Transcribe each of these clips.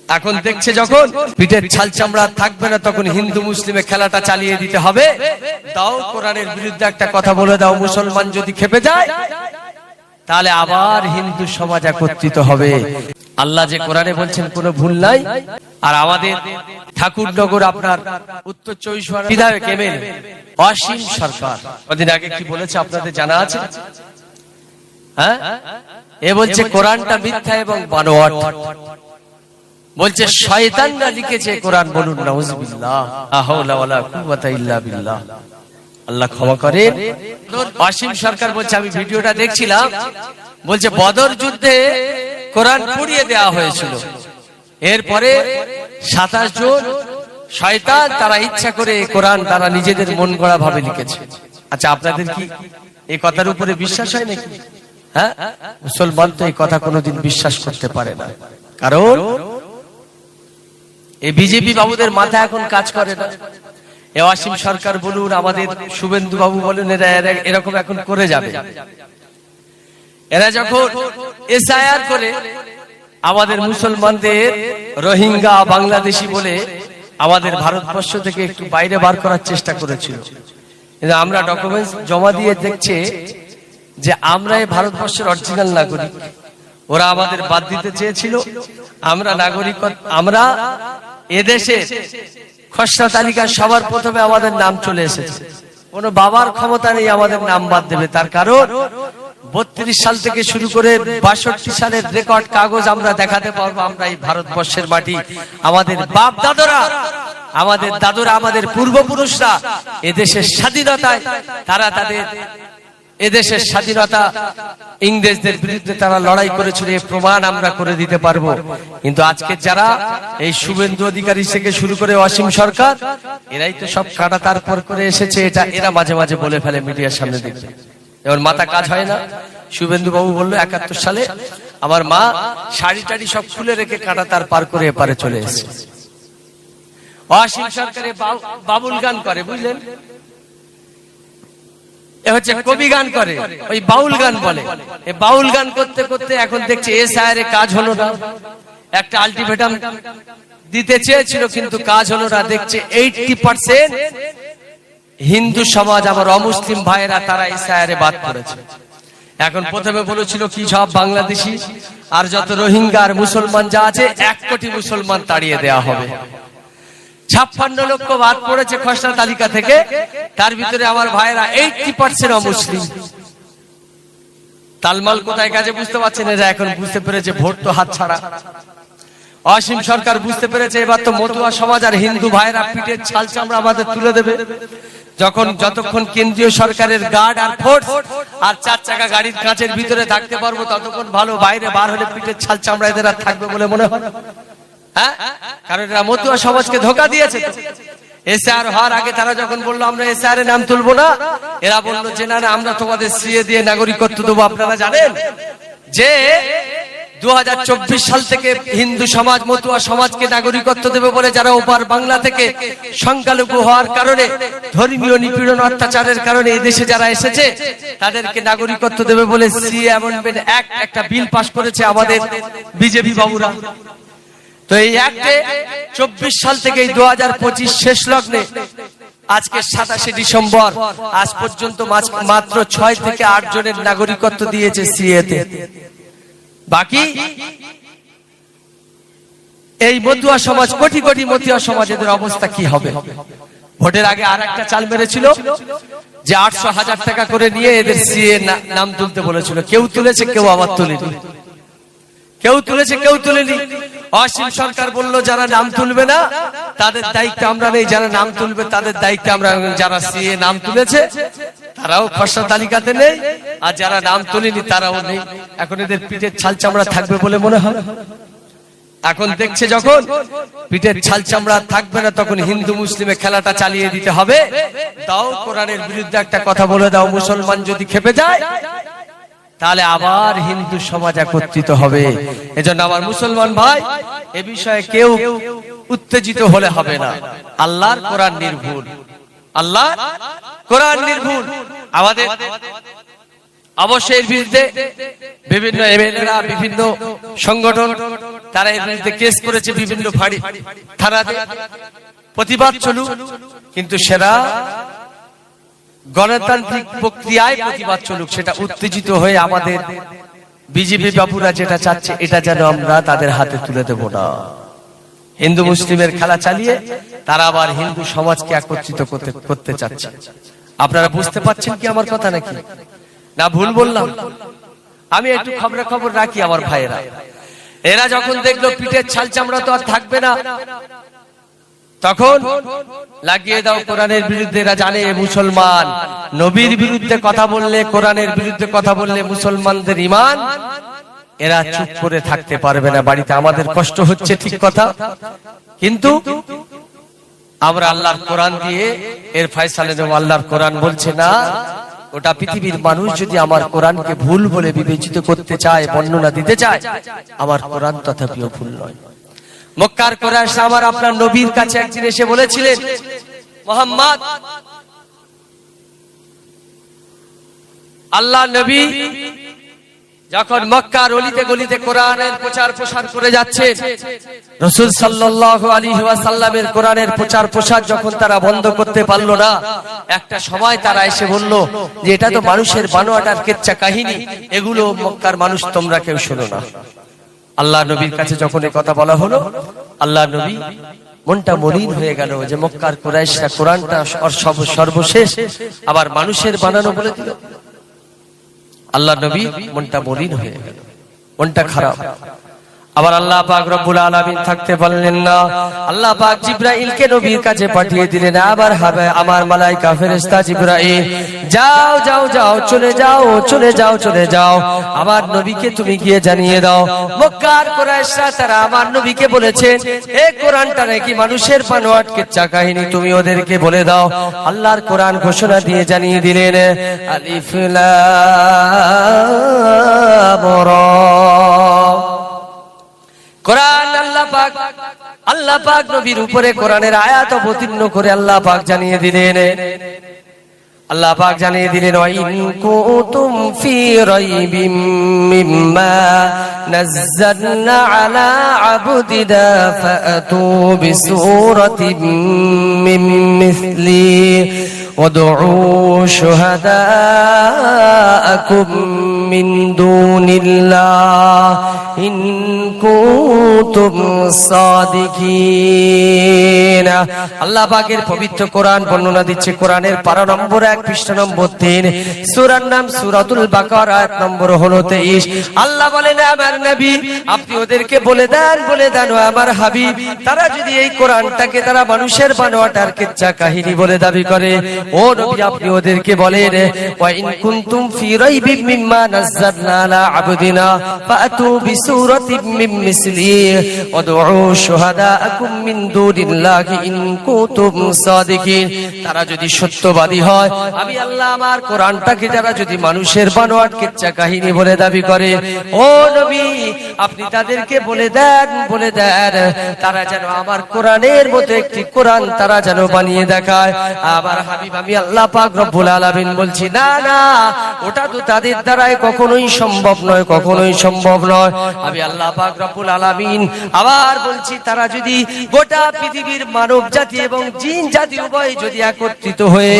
এখন দেখছে যখন পিঠের ছাল চামড়া থাকবে না, তখন হিন্দু মুসলিমে খেলাটা চালিয়ে দিতে হবে। দাও কোরআনের বিরুদ্ধে একটা কথা বলে দাও, মুসলমান যদি খেপে যায় তাহলে আবার হিন্দু সমাজ একত্রিত হবে। আল্লাহ যে কোরআনে বলছেন কোনো ভুল নাই। আর আমাদের ঠাকুরনগর আপনার উত্তর 24 পরগনা বিধায়ক এমএলএ অসীম সরকার কদিন আগে কি বলেছে আপনাদের জানা আছে? হ্যাঁ, এ বলছে কোরআনটা মিথ্যা এবং বানোয়াট। বলছে শয়তানরা লিখেছে কোরআন। বলুন নাউজুবিল্লাহ, লা হাওলা ওয়ালা কুওয়াতা ইল্লা বিল্লাহ। আল্লাহ ক্ষমা করেন। অসীম সরকার বলছে, আমি ভিডিওটা দেখছিলাম, বলছে বদর যুদ্ধে কোরআন পুড়িয়ে দেওয়া হয়েছিল। এরপরে 27 জন শয়তান তারা ইচ্ছা করে কোরআন তারা নিজেদের মন গড়া ভাবে লিখেছে। আচ্ছা, আপনাদের কি এই কথার উপরে বিশ্বাস হয় নাকি? হ্যাঁ, মুসলমান তো এই কথা কোনোদিন বিশ্বাস করতে পারে না, কারণ এই বিজেপি বাবুদের মাথা এখন কাজ করে না। অসীম সরকার বলুন, আমাদের শুভেন্দু বাবু বলুন, এরা এরকম এখন করে যাবে। এরা যখন এসআইআর করে আমাদের মুসলমানদের রোহিঙ্গা বাংলাদেশি বলে আমাদের ভারতবর্ষ থেকে একটু বাইরে বার করার চেষ্টা করেছিল, কিন্তু আমরা ডকুমেন্টস জমা দিয়ে দেখছে যে আমরা এই ভারতবর্ষের অরিজিনাল নাগরিক। ওরা আমাদের বাদ দিতে চেয়েছিল। আমরা নাগরিক, আমরা এদেশে খসড়া তালিকায় সবার প্রথমে আমাদের নাম চলে এসেছে। কোনো বাবার ক্ষমতা নেই আমাদের নাম বাদ দেবে। তার কারণ 32 সাল থেকে শুরু করে 62 সালের রেকর্ড কাগজ আমরা দেখাতে পারবো। আমরা এই ভারতবর্ষের মাটি, আমাদের বাপ দাদুরা, আমাদের দাদুরা, আমাদের পূর্বপুরুষরা এদেশের স্বাধীনতায় তারা তাদের এদেশের স্বাধীনতা ইংরেজদের বিরুদ্ধে তারা লড়াই করেছিল, এই প্রমাণ আমরা করে দিতে পারবো। কিন্তু আজকে যারা এই শুভেন্দু অধিকারী থেকে শুরু করে অসীম সরকার, এরাই তো সব কাটা তারপর করে এসেছে। এটা এরা মাঝে মাঝে বলে ফেলে মিডিয়ার সামনে, দেখবে এবার মাথা কাজ হয় না। শুভেন্দু বাবু বললো 71 সালে আমার মা শাড়ি টাড়ি সব খুলে রেখে কাটা তার পার করে এপারে চলে এসেছে। অসীম সরকারে বাবুল গান করে, বুঝলেন? হচ্ছে কবি গান করে, ওই বাউল গান বলে। এই বাউল গান করতে করতে এখন দেখছে এসআইআর কাজ হলো না। একটা আলটিমেটাম দিতে চেয়েছিল কিন্তু কাজ হলো না। দেখছে 80% হিন্দু সমাজ, আমার অমুসলিম ভাইয়েরা, তারা এসআইআর বাদ করেছে। এখন প্রথমে বলেছিল কি সব বাংলাদেশি আর যত রোহিঙ্গা আর মুসলমান যা আছে 1 কোটি মুসলমান তাড়িয়ে দেওয়া হবে। 56 লক্ষ বাদ পড়েছে খসড়া তালিকা থেকে। তার ভিতরে আমার ভাইয়েরা 80% অমুসলিম। তালমাল কোথায় কাজে বুঝতে পারছেন? এরা এখন বুঝতে পেরেছে ভোট তো হাত ছাড়া। অসীম সরকার বুঝতে পেরেছে এবার তো মতুয়া সমাজ আর হিন্দু ভাইয়েরা পিঠের ছাল চামড়া আমাদের তুলে দেবে। যতক্ষণ কেন্দ্রীয় সরকারের গার্ড আর ফোর্স আর 4 চাকা গাড়ির কাঁচের ভিতরে থাকতে পারবো ততক্ষণ ভালো। বাইরে বার হলে পিঠের ছাল চামড়া এদের আর থাকবে বলে মনে হয়? হ্যাঁ, কারণ এরা মতুয়া সমাজকে ধোঁকা দিয়েছে। এসআইআর হওয়ার আগে তারা যখন বললো আমরা এসআইআর এ নাম তুলবো না, এরা বললো যে না, আমরা তোমাদের সিএ দিয়ে নাগরিকত্ব দেবো। আপনারা জানেন যে 2024 সাল থেকে হিন্দু সমাজ মতুয়া সমাজকে নাগরিকত্ব দেবে বলে, যারা ওপার বাংলা থেকে সংখ্যালঘু হওয়ার কারণে, ধর্মীয় নিপীড়ন অত্যাচারের কারণে এই দেশে যারা এসেছে তাদেরকে নাগরিকত্ব দেবে বলে সিএ অ্যামেন্ডমেন্ট অ্যাক্ট একটা বিল পাস করেছে আমাদের বিজেপি বাবুরা। তো এই অ্যাক্টে 24 সাল থেকে 2025 শেষ লগ্নে আজকে 27 ডিসেম্বর আজ পর্যন্ত মাত্র 6 থেকে 8 জনের নাগরিকত্ব দিয়েছে সিএতে। বাকি এই মতুয়া সমাজ, কোটি কোটি মতুয়া সমাজ, এদের অবস্থা কি হবে? ভোটের আগে আর একটা চাল মেরেছিল যে 800,000 টাকা করে নিয়ে এদের সিএ নাম তুলতে বলেছিল। কেউ তুলেছে, কেউ আবার তুলেনি। কেউ তুলেছে, কেউ তুলেনি। অসীম সরকার বললো যারা নাম তুলবে না তাদের দায়িত্ব আমরা নেই, যারা নাম তুলবে তাদের দায়িত্ব আমরা। যারা সিএ নাম তুলেছে তারাও খসড়া তালিকাতে নেই, আর যারা নাম তুলেনি তারাও নেই। এখন এদের পিঠের ছাল চামড়া থাকবে বলে মনে হয়? এখন দেখছে যখন পিঠের ছাল চামড়া থাকবে না, তখন হিন্দু মুসলিমে খেলাটা চালিয়ে দিতে হবে। দাও কোরআনের বিরুদ্ধে একটা কথা বলে দাও, মুসলমান যদি খেপে যায় তাহলে আবার হিন্দু সমাজ একত্রিত হবে। এজন্য আমার মুসলমান ভাই, এ বিষয়ে কেউ উত্তেজিত হলে হবে না। আল্লাহর কোরআন নির্ভুল, আল্লাহ কোরআন নির্ভুল। আমাদের অবশ্যই এর বিরুদ্ধে বিভিন্ন এমএলএরা, বিভিন্ন সংগঠন তারা এর বিরুদ্ধে কেস করেছে বিভিন্ন থানাতে, প্রতিবাদ চলুক, কিন্তু সেটা গণতান্ত্রিক প্রক্রিয়ায় প্রতিবাদ চলুক, সেটা উত্তেজিত হয়ে আমাদের বিজেপি বাবুরা যেটা চাচ্ছে এটা যেন আমরা তাদের হাতে তুলে দেব না। হিন্দু মুসলিমের খেলা চালিয়ে তারা আবার হিন্দু সমাজকে একত্রিত করতে চাচ্ছে। আপনারা বুঝতে পারছেন কি আমার কথা নাকি না ভুল বললাম? আমি একটু খবর রাখি আমার ভাইয়েরা, এরা যখন দেখলো পিঠের ছাল চামড়া তো আর থাকবে না, তখন লাগিয়ে দাও কোরআনের বিরুদ্ধে। এরা জানে মুসলমান নবীর বিরুদ্ধে কথা বললে, কোরআনের বিরুদ্ধে কথা বললে মুসলমানদের ঈমান, এরা চুপ করে থাকতে পারবে না। বাড়িতে আমাদের কষ্ট হচ্ছে ঠিক কথা, কিন্তু আমরা আল্লাহর কোরআন দিয়ে এর ফয়সালা দেব। আল্লাহর কোরআন বলছে না, ওটা পৃথিবীর মানুষ যদি আমার কোরআনকে ভুল বলে বিবেচিত করতে চায়, বর্ণনা দিতে চায়, আমার কোরআন তথাপিও ভুল নয়। মক্কার কুরাইশ আমার আপনার নবীর কাছে একদিন এসে বলেছিলেন, মুহাম্মদ, আল্লাহ নবী যখন মক্কার অলিতে গলিতে কোরআনের প্রচার প্রসার করে যাচ্ছে, রাসূল সাল্লাল্লাহু আলাইহি ওয়াসাল্লামের কোরআনের প্রচার প্রসার যখন তারা বন্ধ করতে পারলো না, একটা সময় তারা এসে বলল যে এটা তো মানুষের বানোয়াটার কেচ্চা কাহিনী, এগুলো মক্কার মানুষ তোমরা কেউ শোনো না। আল্লাহ নবীর কাছে যখন এই কথা বলা হলো, আল্লাহ নবী মনটা মলিন হয়ে গেল যে মক্কার কুরাইশরা কোরআনটা সর্বশেষ আবার মানুষের বানানো বলে দিল। আল্লাহ নবী মনটা মলিন হয়ে গেল, মনটা খারাপ। আবার আল্লাহ পাক রব্বুল আলামিন থাকতে পারলেন না, আল্লাহ পাক জিবরাইলকে নবীর কাছে পাঠিয়ে দিলেন। আবার হবে আমার মালায়েকা ফেরেশতা জিবরাইল, যাও যাও যাও, চলে যাও চলে যাও চলে যাও, আমার নবীকে তুমি গিয়ে জানিয়ে দাও মক্কার কুরাইশরা তারা আমার নবীকে বলেছেন এই কোরআনটা নাকি মানুষের বানোয়াট কিচ্ছা কাহিনী, তুমি ওদেরকে বলে দাও। আল্লাহর কোরআন ঘোষণা দিয়ে জানিয়ে দিলেন, আলিফ লাম রা। কোরআন আল্লাহ পাক নবীর উপরে কোরআনের আয়াত অবতীর্ণ করে আল্লাহ পাক জানিয়ে দিলেন, আল্লাহ পাক জানিয়ে দিলেন, ওয়া ইন কুনতুম ফি রাইবিম মিম্মা নাযালনা আলা আবদিনা ফাতু বিসূরাতিন মিন মিসলি ওয়াদউ শুহাদাআকুম মিন দুনিল্লাহ ইন কুনতুম সাদিকিন। আল্লাহ পাকের পবিত্র কোরআন বর্ণনা দিচ্ছে, কোরআনের পারা নম্বর 1 পৃষ্ঠা নম্বর 3, সূরার নাম সূরাতুল বাকারা, আয়াত নম্বর হলো 23। আল্লাহ বলেন, আমার নবী আপনি ওদেরকে বলে দেন ও আমার হাবিব, তারা যদি এই কোরআনটাকে তারা মানুষের বানোয়াটার কিচ্ছা কাহিনী বলে দাবি করে, ও নবী আপনি ওদেরকে বলেন, ওয়া ইন কুনতুম ফি রাইবিম মিম্মা নাযালনা আলা আবদিনা ফাতু বিসূরাতিন মিন মিসলি ওয়াদউ শুহাদাআকুম মিন দুনিল্লাহি ইন কুনতুম সাদিকিন। তারা যদি সত্যবাদী হয়, আমি আল্লাহ আমার কোরআনটাকে যারা যদি মানুষের বানোয়াট কিচ্ছা কাহিনী বলে দাবি করে, ও নবী আপনি তাদেরকে বলে দেন তারা যেন আমার কোরআনের মতো একটি কোরআন তারা যেন বানিয়ে দেখায়। আমার হাবিব আমি আল্লাহ পাক রব্বুল আলামিন বলছি, না না, ওটা তো তাদের দ্বারাই কখনোই সম্ভব নয়, কখনোই সম্ভব নয়। আমি আল্লাহ পাক রব্বুল আলামিন আবার বলছি, তারা যদি গোটা পৃথিবীর মানব জাতি এবং জিন জাতি উভয় যদি একত্রিত হয়ে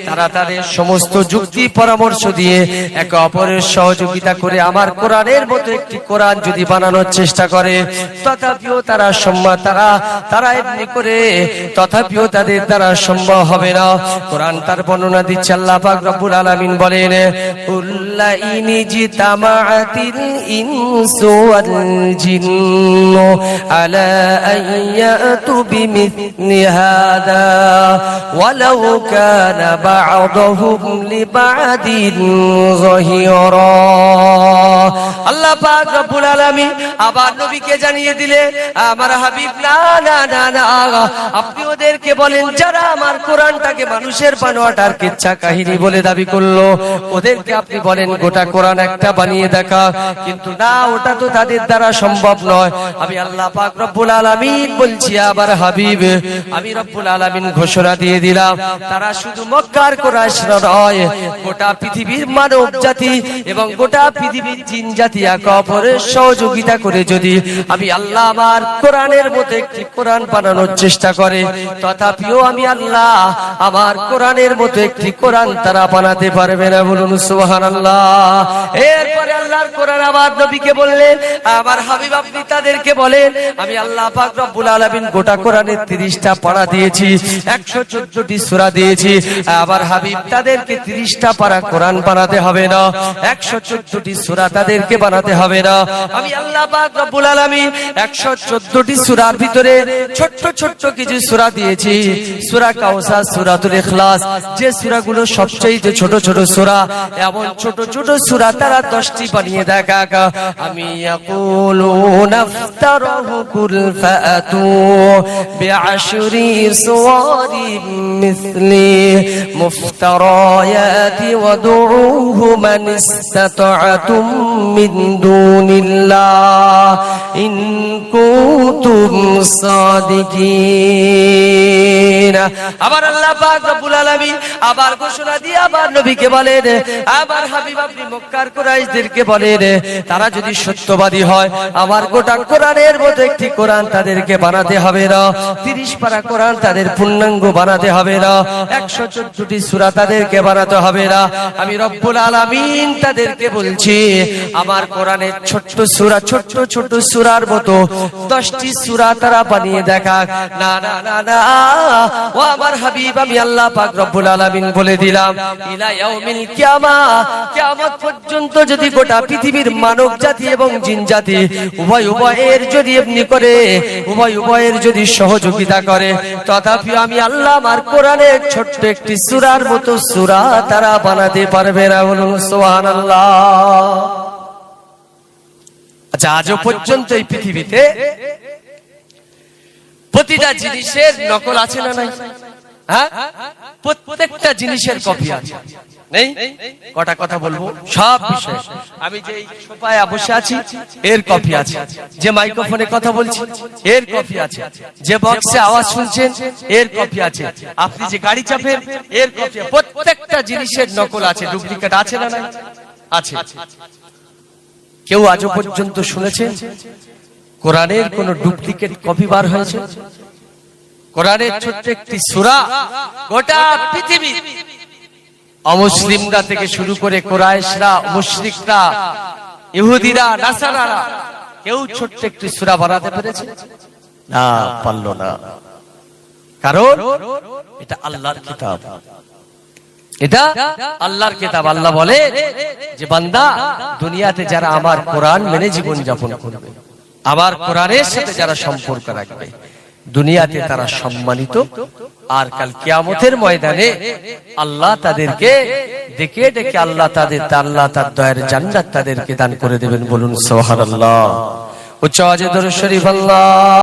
তারা তাদের সমস্ত যুক্তি পরামর্শ দিয়ে একে অপরের সহযোগিতা করে আমার কোরআনের মতো একটি কোরআন যদি বানানোর চেষ্টা করে, তথাপিও তারা এমনি করে তথাপিও তাদের দ্বারা সম্ভব হবে না। কোরআন তার বর্ণনা দিচ্ছে, আল্লাহ পাক রব্বুল আলামিন বলেন, কুল্লা ইনজিতামাআতিল ইনসু ওয়াল জিন্নু আলা আইয়াতু বিমিথলি হাদা ওয়ালাউ কানা বা'দুহুম লিবা'দিন যাহিরা। আল্লাহ পাক রব্বুল আলামিন আবার নবীকে জানিয়ে দিলে, আমার হাবিব না না না না, আপনি ওদেরকে বলেন যারা আমার কোরআনটাকে মানুষের বানোয়াটার কিচ্ছা কাহিনী বলে দাবি করলো, ওদেরকে আপনি বলেন গোটা কোরআন একটা বানিয়ে দেখা, কিন্তু না, ওটা তো তাদের দ্বারা সম্ভব নয়। আমি আল্লাহ পাক রব্বুল আলামিন বলছি, আবার হাবিব আমি রব্বুল আলামিন ঘোষণা দিয়ে দিলাম, তারা শুধু মক্কার কুরাইশ নয়, গোটা পৃথিবীর মানব জাতি এবং গোটা পৃথিবীর জিন জাতি একে অপরের সহযোগিতা করে যদি আমি আল্লাহ আমার কোরআনের মতো একটি কোরআন বানানোর চেষ্টা করে, তথাপিও আমি আল্লাহ আমার কোরআনের মতো একটি কোরআন তারা বানাতে পারবে না। বলুন সুবহানাল্লাহ। এরপরে আল্লাহর কোরআন আবার নবীকে বললেন, আমার হাবিব আপনি তাদেরকে বলেন, আমি আল্লাহ পাক রব্বুল আলামিন গোটা কোরআনের 30টা পারা দিয়েছি, 114টি সূরা দিয়েছি। আবার হাবিব তাদেরকে 30টা পারা কোরআন বানাতে হবে না, 114টি সূরা তাদেরকে বানাতে হবে না। আমি আল্লাহ পাক রব্বুল আলামিন 114টি সূরার ভিতরে ছোট্ট ছোট্ট কিছু সূরা দিয়েছি। সূরা কাউসার, সূরাতুল ইখলাস, যে সূরাগুলো সবচেয়ে ছোট ছোট সূরা, এমন ছোট ছোট সূরা তারা 10টি বানিয়ে দেখা। আমি ইয়াকুলুনা ইফতারাহু কুল ফাতু বিআশরি সুওয়ারিন মিসলি মুফতারায়াতি ওয়াদউহু মান ইসতাতা'তুম মিন দুনিল্লাহ ইন কুনতুম সাদিকিন। আবার আল্লাহ পাক রব্বুল আলামিন আবার ঘোষণা দিয়ে আবার নবীকে বলেন, আবার হাবিব আপনি মক্কার কুরাইশদেরকে বলেন, তারা যদি সত্যবাদী হয় আমার গোটা কোরআনের মতো একটি কোরআন তাদেরকে বানাতে হবে না, 30 পারা কোরআন তাদের পূর্ণাঙ্গ বানাতে হবে না, 114টি সূরা তাদেরকে বানাতে হবে না। আমি রব্বুল আলামিন তাদেরকে বলছি, আমার কোরআনের ছোট্ট সূরা, ছোট্ট ছোট সূরার মতো 10টি সূরা তারা বানিয়ে দেখা। না না না না, ও আমার হাবিব আমি আল্লাহ পাক রব্বুল আলামিন বলে দিলাম, ইলা ইয়াউমিল কিয়ামাহ, কিয়ামত পর্যন্ত যদি গোটা পৃথিবীর মানব জাতি এবং জিন জাতি উভয়ের যদি এমনি করে, উভয়ের যদি সহযোগিতা করে, তথাপি আমি আল্লাহ আমার কোরআনের ছোট্ট একটি সূরার মতো সূরা তারা বানাতে পারবে না। বলুন সুবহানাল্লাহ। আচ্ছা, আজও পর্যন্ত এই পৃথিবীতে প্রতিটা জিনিসের নকল আছে না নাই? হ্যাঁ, প্রত্যেকটা জিনিসের কপি আছে, নেই? কটা কথা বলবো সব বিষয়। আমি যে সোফায় বসে আছি এর কপি আছে, যে মাইক্রোফোনে কথা বলছি এর কপি আছে, যে বক্সে আওয়াজ শুনছেন এর কপি আছে, আপনি যে গাড়ি চাপেন এর কপি। প্রত্যেকটা জিনিসের নকল আছে, ডুপ্লিকেট আছে না নাই? আছে। কেউ আজও পর্যন্ত শুনেছেন কোরআনের কোন ডুপ্লিকেট কপি বার হয়েছে? কোরআনের ছোট্ট একটি সূরা গোটা পৃথিবী অমুসলিমরা থেকে শুরু করে কুরাইশরা, মুশরিকরা, ইহুদিরা, নাসারারা, কেউ ছোট্ট একটি সূরা বানাতে পেরেছে? না, পারল না। কারণ এটা আল্লাহর কিতাব, এটা আল্লাহর কিতাব। আল্লাহ বলে যে বান্দা, দুনিয়াতে যারা আমার কোরআন মেনে জীবন যাপন করবে, আমার কোরআনের সাথে যারা সম্পর্ক রাখবে, দুনিয়াতে তারা সম্মানিত, আর কাল কিয়ামতের ময়দানে আল্লাহ তাদেরকে ডেকে ডেকে আল্লাহ তার দয়ার জান্নাত তাদেরকে দান করে দেবেন। বলুন সুবহানাল্লাহ। উচ্চ আওয়াজে দরুদ শরীফ। আল্লাহ